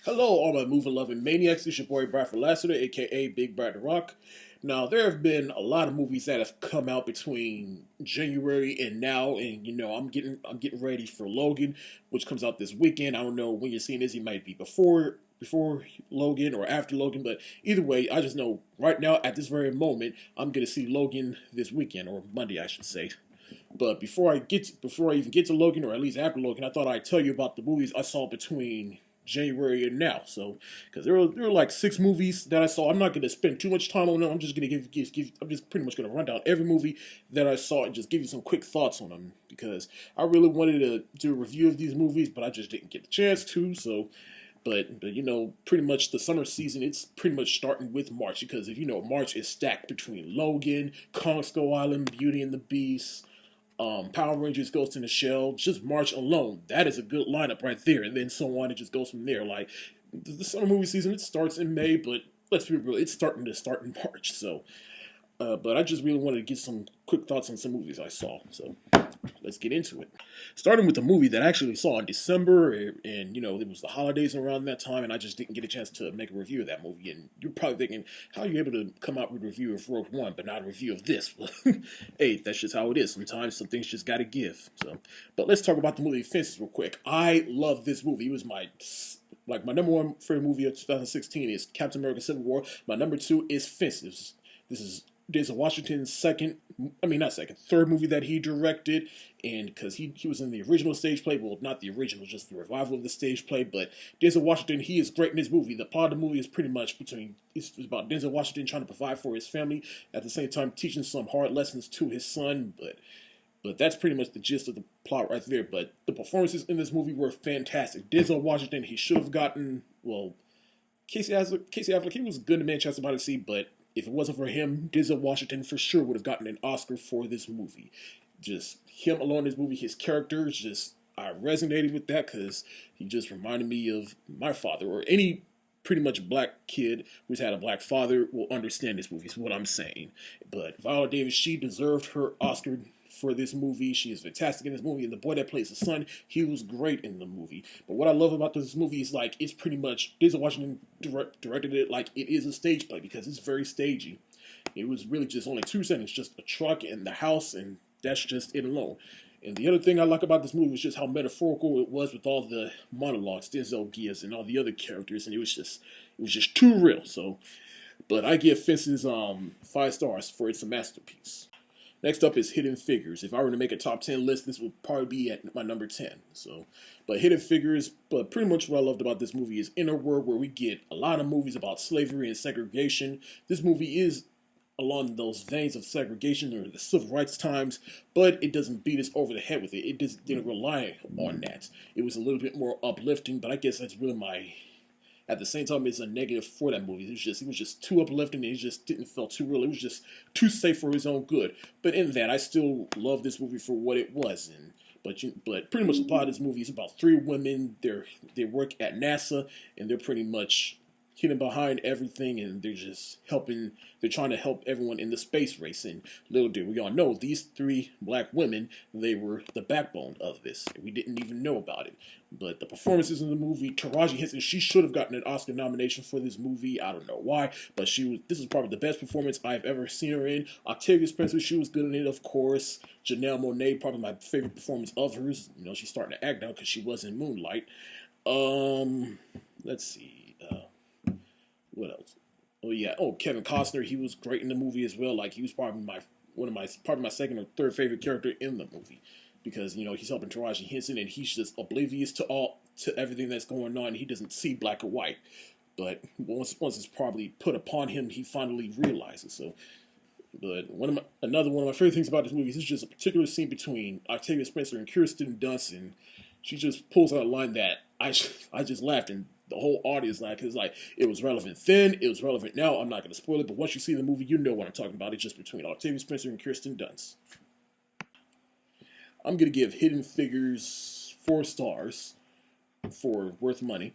Hello, all my movie-loving maniacs. It's your boy Bradford Lassiter, aka Big Brad the Rock. Now, there have been a lot of movies that have come out between January and now, and I'm getting ready for Logan, which comes out this weekend. I don't know when you're seeing this; it might be before Logan or after Logan, but either way, I just know right now at this very moment I'm gonna see Logan this weekend or Monday, I should say. But before I even get to Logan, or at least after Logan, I thought I'd tell you about the movies I saw between January and now. So, because there were like six movies that I saw. I'm not going to spend too much time on them. I'm just going to I'm just pretty much going to run down every movie that I saw and just give you some quick thoughts on them. Because I really wanted to do a review of these movies, but I just didn't get the chance to. So, but pretty much the summer season, it's pretty much starting with March. Because if you know, March is stacked between Logan, Kong Skull Island, Beauty and the Beast, Power Rangers, Ghost in the Shell, just March alone, that is a good lineup right there. And then so on, it just goes from there. Like the summer movie season, it starts in May, but let's be real, it's starting to start in March. So, but I just really wanted to get some quick thoughts on some movies I saw. So let's get into it. Starting with the movie that I actually saw in December, and it was the holidays around that time, and I just didn't get a chance to make a review of that movie. And you're probably thinking, how are you able to come out with a review of Rogue One, but not a review of this? Hey, that's just how it is. Sometimes some things just gotta give. So, but let's talk about the movie Fences real quick. I love this movie. It was my number one favorite movie of 2016 is Captain America: Civil War. My number two is Fences. This is Denzel Washington's third movie that he directed, and because he was in the original stage play, well, not the original, just the revival of the stage play, but Denzel Washington, he is great in this movie. The plot of the movie is pretty much it's about Denzel Washington trying to provide for his family, at the same time teaching some hard lessons to his son, but that's pretty much the gist of the plot right there. But the performances in this movie were fantastic. Denzel Washington, he should have gotten, well, Casey Affleck, he was good in Manchester by the Sea, but if it wasn't for him, Denzel Washington for sure would have gotten an Oscar for this movie. Just him alone in this movie, his characters, I resonated with that because he just reminded me of my father, or any pretty much black kid who's had a black father will understand this movie, is what I'm saying. But Viola Davis, she deserved her Oscar for this movie. She is fantastic in this movie, and the boy that plays the son, he was great in the movie. But what I love about this movie is it's pretty much Denzel Washington directed it like it is a stage play because it's very stagey. It was really just only 2 seconds, just a truck and the house, and that's just it alone. And the other thing I like about this movie was just how metaphorical it was with all the monologues Denzel gives and all the other characters, and it was just too real. So, but I give Fences 5 stars for it's a masterpiece. Next up is Hidden Figures. If I were to make a top 10 list, this would probably be at my number 10. So, but Hidden Figures, but pretty much what I loved about this movie is in a world where we get a lot of movies about slavery and segregation, this movie is along those veins of segregation or the civil rights times, but it doesn't beat us over the head with it. It just didn't rely on that. It was a little bit more uplifting, but I guess that's really at the same time, it's a negative for that movie. It was just too uplifting, and it just didn't feel too real. It was just too safe for his own good. But in that, I still love this movie for what it was. But pretty much the plot of this movie is about three women. They work at NASA, and they're pretty much hidden behind everything, and they're just helping. They're trying to help everyone in the space race. And little did we all know, these three black women, they were the backbone of this. We didn't even know about it. But the performances in the movie, Taraji Henson, she should have gotten an Oscar nomination for this movie. I don't know why, but this is probably the best performance I've ever seen her in. Octavia Spencer, she was good in it, of course. Janelle Monáe, probably my favorite performance of hers. She's starting to act now because she was in Moonlight. Let's see. What else? Oh yeah. Oh, Kevin Costner. He was great in the movie as well. Like he was probably my second or third favorite character in the movie because he's helping Taraji Henson and he's just oblivious to everything that's going on. He doesn't see black or white, but once it's probably put upon him, he finally realizes. So, but another one of my favorite things about this movie is just a particular scene between Octavia Spencer and Kirsten Dunst, and she just pulls out a line that I just laughed and the whole audience laughed because it was relevant then, it was relevant now. I'm not going to spoil it, but once you see the movie, you know what I'm talking about. It's just between Octavia Spencer and Kirsten Dunst. I'm going to give Hidden Figures 4 stars for worth money.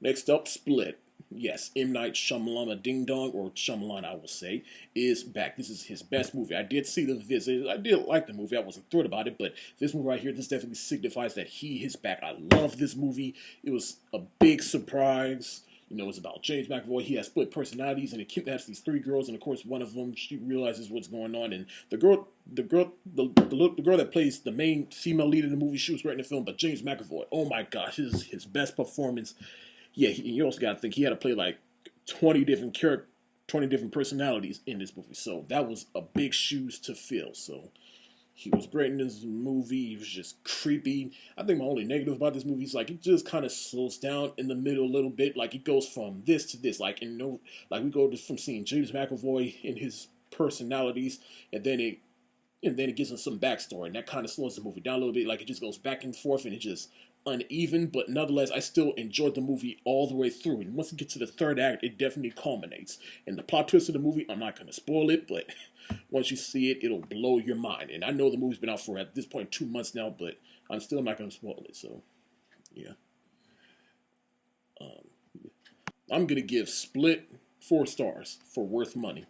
Next up, Split. Yes, M. Night Shyamalan Ding Dong, or Shyamalan, I will say, is back. This is his best movie. I did see The Visit. I did like the movie. I wasn't thrilled about it, but this movie right here, this definitely signifies that he is back. I love this movie. It was a big surprise. You know, it's about James McAvoy. He has split personalities, and it kidnaps these three girls. And of course, one of them, she realizes what's going on. And the girl that plays the main female lead in the movie, she was great in the film. But James McAvoy, oh my gosh, his best performance. Yeah, you also got to think he had to play like 20 different personalities in this movie. So that was a big shoes to fill. So he was great in this movie. He was just creepy. I think my only negative about this movie is like it just kind of slows down in the middle a little bit. Like it goes from this to this. Like like we go from seeing James McAvoy in his personalities, and then it gives us some backstory, and that kind of slows the movie down a little bit. Like it just goes back and forth, and it just uneven. But nonetheless, I still enjoyed the movie all the way through. And once it gets to the third act, it definitely culminates. And the plot twist of the movie, I'm not going to spoil it, but once you see it, it'll blow your mind. And I know the movie's been out for at this point 2 months now, but I'm still not going to spoil it. So yeah, um, I'm going to give Split 4 stars for worth money.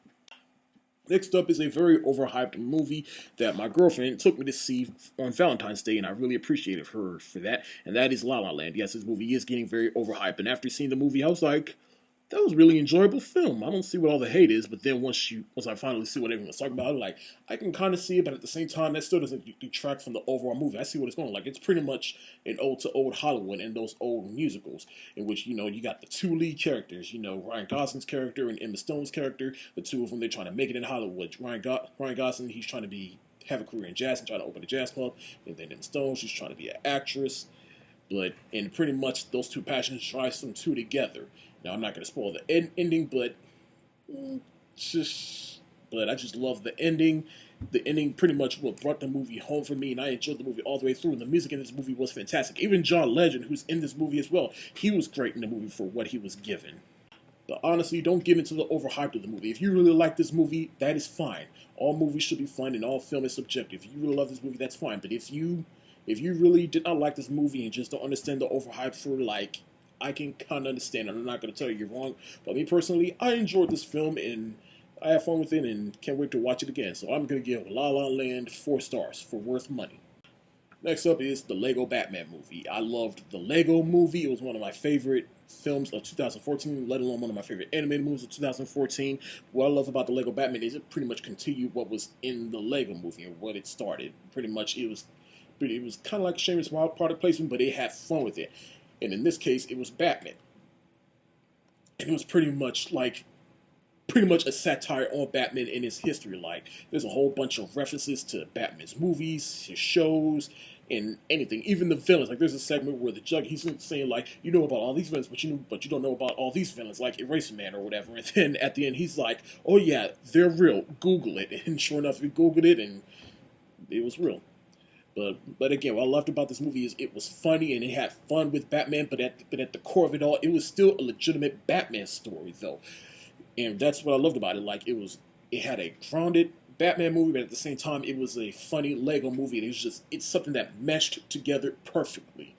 Next up is a very overhyped movie that my girlfriend took me to see on Valentine's Day, and I really appreciated her for that, and that is La La Land. Yes, this movie is getting very overhyped, and after seeing the movie, I was like, that was a really enjoyable film. I don't see what all the hate is, but then once I finally see what everyone's talking about, like I can kind of see it, but at the same time, that still doesn't detract from the overall movie. I see what it's going like. It's pretty much an ode to old Hollywood and those old musicals, in which you got the two lead characters. Ryan Gosling's character and Emma Stone's character. The two of them, they're trying to make it in Hollywood. Ryan Gosling, he's trying to have a career in jazz and trying to open a jazz club, and then Emma Stone, she's trying to be an actress. And pretty much those two passions drive them two together. Now, I'm not going to spoil the ending, but I just love the ending. The ending pretty much what brought the movie home for me, and I enjoyed the movie all the way through. And the music in this movie was fantastic. Even John Legend, who's in this movie as well, he was great in the movie for what he was given. But honestly, don't give into the overhype of the movie. If you really like this movie, that is fine. All movies should be fun, and all film is subjective. If you really love this movie, that's fine. But if you really did not like this movie and just don't understand the overhype for I can kind of understand. I'm not going to tell you you're wrong. But me personally, I enjoyed this film and I have fun with it and can't wait to watch it again. So I'm going to give La La Land 4 stars for worth money. Next up is the Lego Batman movie. I loved the Lego movie. It was one of my favorite films of 2014, let alone one of my favorite animated movies of 2014. What I love about the Lego Batman is it pretty much continued what was in the Lego movie and what it started. Pretty much it was kind of like a shameless product placement, but it had fun with it. And in this case, it was Batman. And it was pretty much a satire on Batman and his history. Like, there's a whole bunch of references to Batman's movies, his shows, and anything. Even the villains. Like, there's a segment where he's saying, like, you know about all these villains, but you don't know about all these villains, like Eraser Man or whatever. And then at the end, he's like, oh yeah, they're real. Google it. And sure enough, we Googled it, and it was real. But again, what I loved about this movie is it was funny and it had fun with Batman, but at the core of it all, it was still a legitimate Batman story, though. And that's what I loved about it. Like, it had a grounded Batman movie, but at the same time, it was a funny Lego movie. And it's something that meshed together perfectly.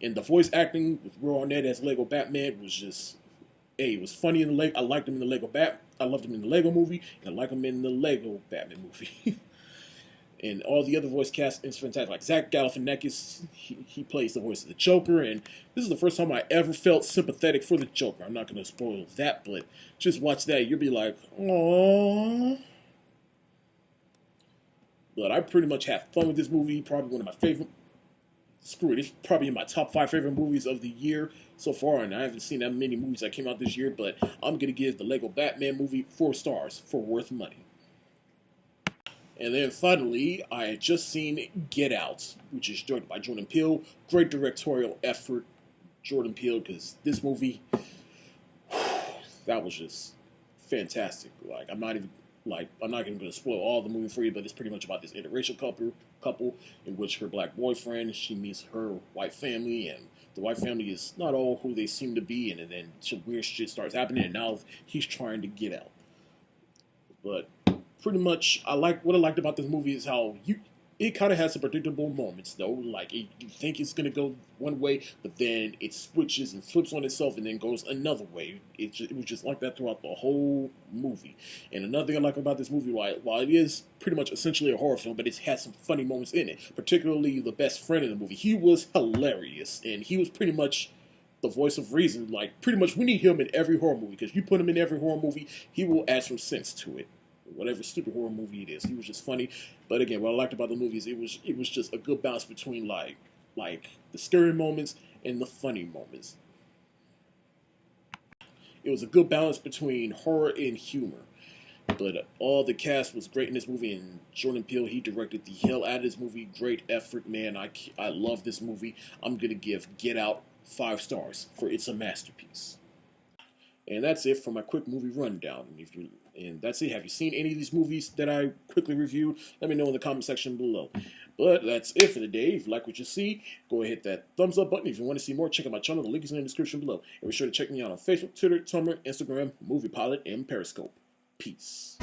And the voice acting with Will Arnett as Lego Batman was just, it was funny in the Lego. I liked him in the I loved him in the Lego movie, and I like him in the Lego Batman movie. And all the other voice cast is fantastic. Like Zach Galifianakis, he plays the voice of the Joker, and this is the first time I ever felt sympathetic for the Joker. I'm not going to spoil that, but just watch that. You'll be like, aww. But I pretty much have fun with this movie. Probably one of my favorite. Screw it, it's probably in my top 5 favorite movies of the year so far, and I haven't seen that many movies that came out this year, but I'm going to give the Lego Batman movie 4 stars for worth money. And then finally, I had just seen Get Out, which is directed by Jordan Peele. Great directorial effort, Jordan Peele, because this movie, that was just fantastic. I'm not even going to spoil all the movie for you, but it's pretty much about this interracial couple in which her black boyfriend, she meets her white family, and the white family is not all who they seem to be, and then some weird shit starts happening, and now he's trying to get out. But pretty much, what I liked about this movie is how It kind of has some predictable moments, though. Like, you think it's going to go one way, but then it switches and flips on itself and then goes another way. It was just like that throughout the whole movie. And another thing I like about this movie, while it is pretty much essentially a horror film, but it has some funny moments in it, particularly the best friend in the movie. He was hilarious, and he was pretty much the voice of reason. Like, pretty much we need him in every horror movie, because you put him in every horror movie, he will add some sense to it. Whatever stupid horror movie it is, he was just funny. But again, what I liked about the movie is it was just a good balance between like the scary moments and the funny moments. It was a good balance between horror and humor. But all the cast was great in this movie, and Jordan Peele, he directed the hell out of this movie. Great effort, man. I love this movie. I'm gonna give Get Out 5 stars for it's a masterpiece. And that's it for my quick movie rundown. And that's it. Have you seen any of these movies that I quickly reviewed? Let me know in the comment section below. But that's it for the day. If you like what you see, go ahead and hit that thumbs up button. If you want to see more, check out my channel. The link is in the description below. And be sure to check me out on Facebook, Twitter, Tumblr, Instagram, Movie Pilot, and Periscope. Peace.